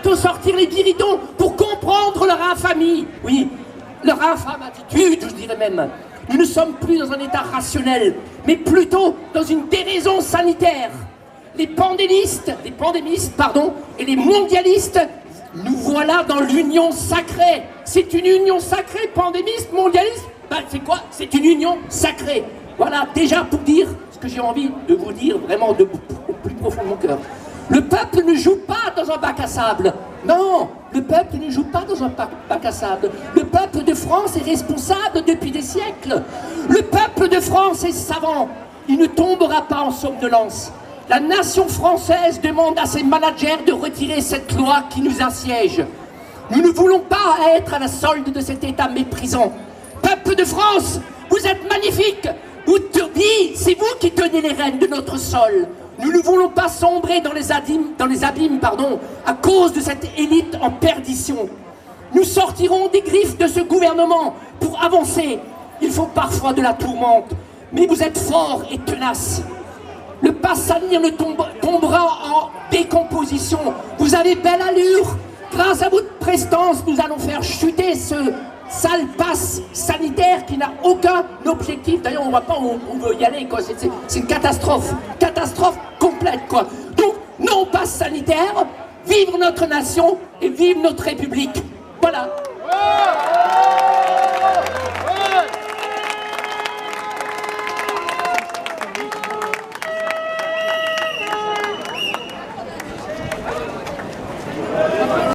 bientôt sortir les guéridons pour comprendre leur infamie. Oui, leur infâme attitude, je dirais même. Nous ne sommes plus dans un état rationnel, mais plutôt dans une déraison sanitaire. Les pandémistes, et les mondialistes, nous voilà dans l'union sacrée. C'est une union sacrée, pandémiste, mondialiste. Ben, c'est quoi? C'est une union sacrée. Voilà, déjà pour dire ce que j'ai envie de vous dire vraiment au plus profond de mon cœur. Le peuple ne joue pas dans un bac à sable. Non, le peuple ne joue pas dans un bac à sable. Le peuple de France est responsable depuis des siècles. Le peuple de France est savant. Il ne tombera pas en somnolence. La nation française demande à ses managers de retirer cette loi qui nous assiège. Nous ne voulons pas être à la solde de cet État méprisant. Peuple de France, vous êtes magnifiques. C'est vous qui tenez les rênes de notre sol. Nous ne voulons pas sombrer dans les abîmes, à cause de cette élite en perdition. Nous sortirons des griffes de ce gouvernement pour avancer. Il faut parfois de la tourmente, mais vous êtes forts et tenaces. Le pass sanitaire ne tombera en décomposition. Vous avez belle allure. Grâce à votre prestance, nous allons faire chuter ce sale passe sanitaire qui n'a aucun objectif. D'ailleurs, on ne voit pas où on veut y aller, quoi. C'est une catastrophe. Catastrophe complète, quoi. Donc, non passe sanitaire, vive notre nation et vive notre République. Voilà.